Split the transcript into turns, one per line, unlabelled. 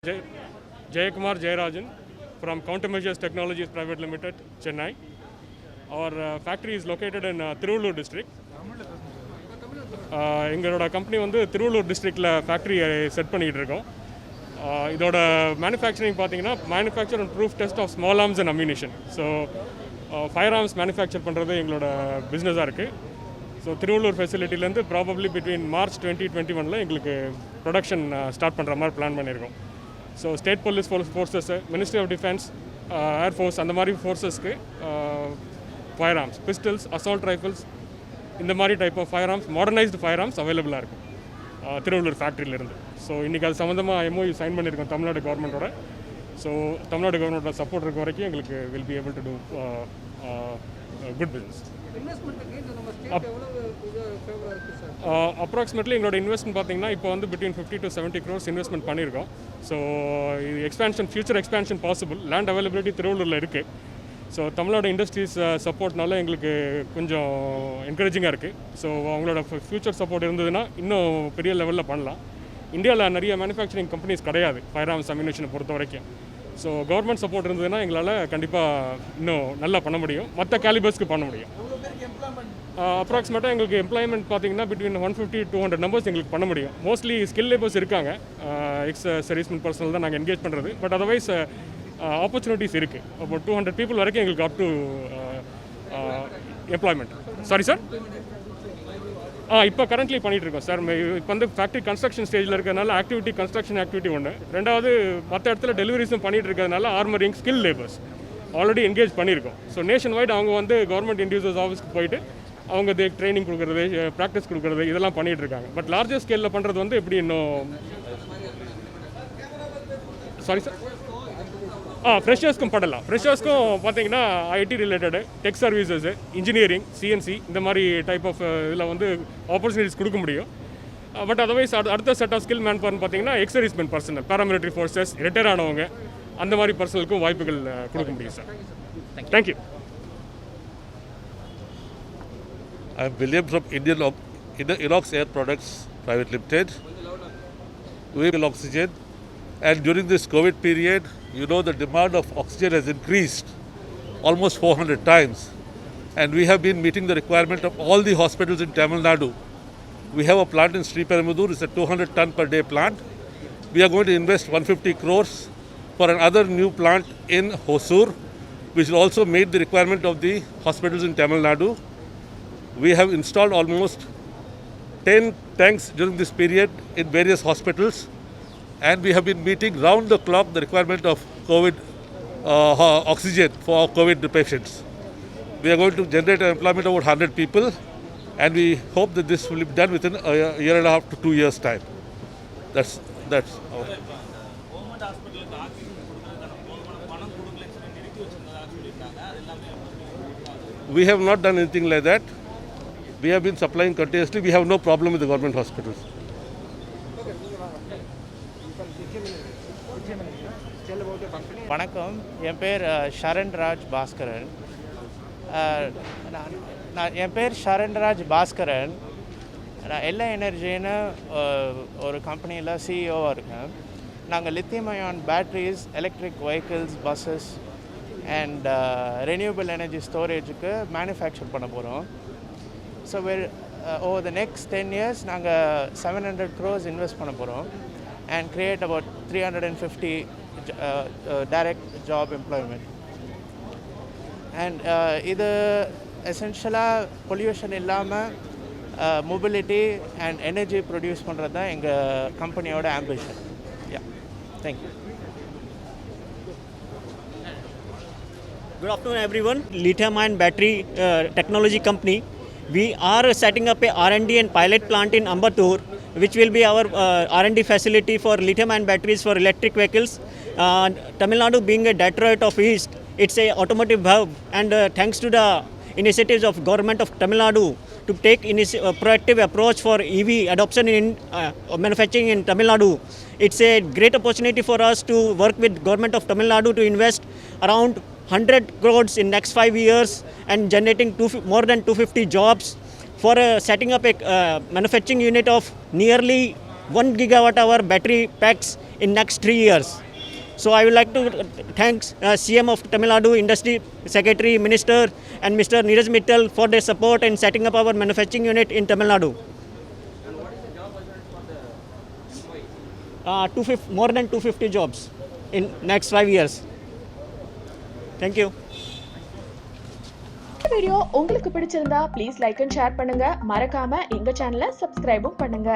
Jay, Jayakumar Jayarajan from Countermeasures Technologies Private Limited, Chennai. Our factory is located in Tiruvallur district. எங்களோட company வந்து திருவள்ளூர் டிஸ்ட்ரிக்டில் factory set பண்ணிகிட்டு இருக்கோம். இதோட manufacturing பார்த்தீங்கன்னா manufacture and proof test of small arms and ammunition. So firearms manufacture பண்ணுறது எங்களோட பிஸ்னஸாக இருக்குது. ஸோ திருவள்ளூர் ஃபெசிலிட்டிலேருந்து ப்ராபப்ளி பிட்வீன் மார்ச் 2021 எங்களுக்கு ப்ரொடக்ஷன் ஸ்டார்ட் பண்ணுற மாதிரி பிளான் பண்ணியிருக்கோம். So state police forces, ministry of defence, air force அந்த மாதிரி ஃபோர்ஸஸ்க்கு firearms, pistols, assault rifles இந்த மாதிரி type of firearms, modernised firearms அவைலபிளாக இருக்கும் திருவள்ளூர் ஃபேக்ட்ரியிலேருந்து. ஸோ இன்றைக்கி அது சம்மந்தமாக எம்ஓயு சைன் பண்ணியிருக்கோம் தமிழ்நாடு கவர்மெண்ட்டோட. ஸோ தமிழ்நாடு கவர்மெண்ட்டோட சப்போர்ட் இருக்க வரைக்கும் எங்களுக்கு will be able to do good business. Approximately எங்களோட இன்வெஸ்ட்மெண்ட் பார்த்தீங்கன்னா இப்போ வந்து பிட்வீன் 50 to 70 crores இன்வெஸ்ட்மெண்ட் பண்ணியிருக்கோம். ஸோ இது expansion, future expansion possible. Land availability திருவள்ளூரில் இருக்குது. ஸோ தமிழ்நாடு இண்டஸ்ட்ரீஸ் சப்போர்ட்னால எங்களுக்கு கொஞ்சம் என்கரேஜிங்காக இருக்குது. ஸோ அவங்களோட ஃபியூச்சர் சப்போர்ட் இருந்ததுன்னா இன்னும் பெரிய லெவலில் பண்ணலாம். இந்தியாவில் நிறைய மேனுஃபேக்சரிங் கம்பெனிஸ் கிடையாது ஃபயர் ஆர்ம்ஸ் அம்யூனிஷனை பொறுத்த வரைக்கும். ஸோ கவர்மெண்ட் சப்போர்ட் இருந்ததுன்னா எங்களால் கண்டிப்பாக இன்னும் நல்லா பண்ண முடியும், மற்ற கேலிபர்ஸ்க்கு பண்ண முடியும். அப்ராக்சிமேட்டாக எங்களுக்கு எம்ப்ளாய்மெண்ட் பார்த்தீங்கன்னா பிட்வீன் 150-200 நம்பர்ஸ் எங்களுக்கு பண்ண முடியும். மோஸ்ட்லி ஸ்கில் லேபர்ஸ் இருக்காங்க, எக்ஸ் சர்வீஸ்மென் பர்சனல் தான் நாங்கள் என்கேஜ் பண்ணுறது. பட் அதர்வைஸ் ஆப்பர்ச்சுனிட்டிஸ் இருக்குது. அப்போ 200 people வரைக்கும் எங்களுக்கு up to employment. Sorry sir, இப்போ கரண்ட்லி பண்ணிகிட்ருக்கோம் சார். இப்போ வந்து ஃபேக்ட்ரி கன்ஸ்ட்ரக்ஷன் ஸ்டேஜில் இருக்கிறதுனால கன்ஸ்ட்ரக்ஷன் ஆக்டிவிட்டி ஒன்று. ரெண்டாவது மற்ற இடத்துல டெலிவரிஸும் பண்ணிகிட்டு இருக்கிறதுனால ஆர்மரிங் ஸ்கில் லேபர்ஸ் ஆல்ரெடி என்கேஜ் பண்ணியிருக்கோம். ஸோ நேஷன் வைட் அவங்க வந்து கவர்மெண்ட் இண்டிவிஜுவல்ஸ் ஆஃபீஸ்க்கு போயிட்டு அவங்க ட்ரைனிங் கொடுக்குறது, ப்ராக்டிஸ் கொடுக்குறது இதெல்லாம் பண்ணிகிட்டு இருக்காங்க. பட் லார்ஜர் ஸ்கேலில் பண்ணுறது வந்து எப்படி இன்னும் சாரி சார் ஃப்ரெஷர்ஸ்க்கும் பண்ணலாம். ஃப்ரெஷர்ஸ்க்கும் பார்த்தீங்கன்னா IT related, tech services, engineering, CNC இந்த மாதிரி டைப் ஆஃப் இதில் வந்து ஆப்பர்ச்சுனிட்டிஸ் கொடுக்க முடியும். பட் அதர்வைஸ் அடுத்த செட் ஆஃப் ஸ்கில் மேன் பவர்னு பார்த்தீங்கன்னா ex servicemen personnel, paramilitary forces, retire ஆனவங்க அந்த மாதிரி பர்சனலுக்கும் வாய்ப்புகள் கொடுக்க முடியும் sir. Thank you.
I am William from Inox Air Products Private Limited. We will oxygen, and during this COVID period, you know, the demand of oxygen has increased almost 400 times, and we have been meeting the requirement of all the hospitals in Tamil Nadu. We have a plant in Sri Perumbudur. It's a 200 ton per day plant. We are going to invest 150 crores for another new plant in Hosur, which will also meet the requirement of the hospitals in Tamil Nadu. We have installed almost 10 tanks during this period in various hospitals, and we have been meeting round the clock the requirement of COVID oxygen for COVID patients. We are going to generate employment of about 100 people, and we hope that this will be done within a year and a half to 2 years' time. That's our. We have not done anything like that. We have been supplying continuously. We have no problem with the government hospitals.
வணக்கம், என் பேர் ஷரண்ராஜ் பாஸ்கரன். நான் LI எனர்ஜின்னு ஒரு கம்பெனியில் சிஇஓவாக இருக்கேன். நாங்கள் lithium ion batteries, electric vehicles, buses and renewable energy ஸ்டோரேஜுக்கு manufacture பண்ண போகிறோம். So over the next 10 years நாங்கள் 700 crores இன்வெஸ்ட் பண்ண போகிறோம் and create about 350 direct job employment. And இது எசென்ஷியலாக பொல்யூஷன் இல்லாமல் மொபிலிட்டி அண்ட் எனர்ஜி ப்ரொடியூஸ் பண்ணுறது தான் எங்கள் கம்பெனியோட ambition. Yeah, thank you.
Good afternoon, everyone. Lithium-ion battery technology company. We are setting up a R&D and pilot plant in Ambattur, which will be our R&D facility for lithium-ion batteries for electric vehicles. Tamil Nadu being a Detroit of East, it's a automotive hub, and thanks to the initiatives of government of Tamil Nadu to take proactive approach for EV adoption in manufacturing in Tamil Nadu, it's a great opportunity for us to work with government of Tamil Nadu to invest around 100 crores in next 5 years and generating more than 250 jobs for setting up a manufacturing unit of nearly 1 gigawatt hour battery packs in next 3 years. So I would like to thank CM of Tamil Nadu, Industry Secretary, Minister and Mr. Neeraj Mittal for their support in setting up our manufacturing unit in Tamil Nadu. More than 250 jobs in next 5 years. Thank you.
இந்த video உங்களுக்கு பிடிச்சிருந்தா please like and share பண்ணுங்க. மறக்காம எங்க சேனலை சப்ஸ்கிரைபும் பண்ணுங்க.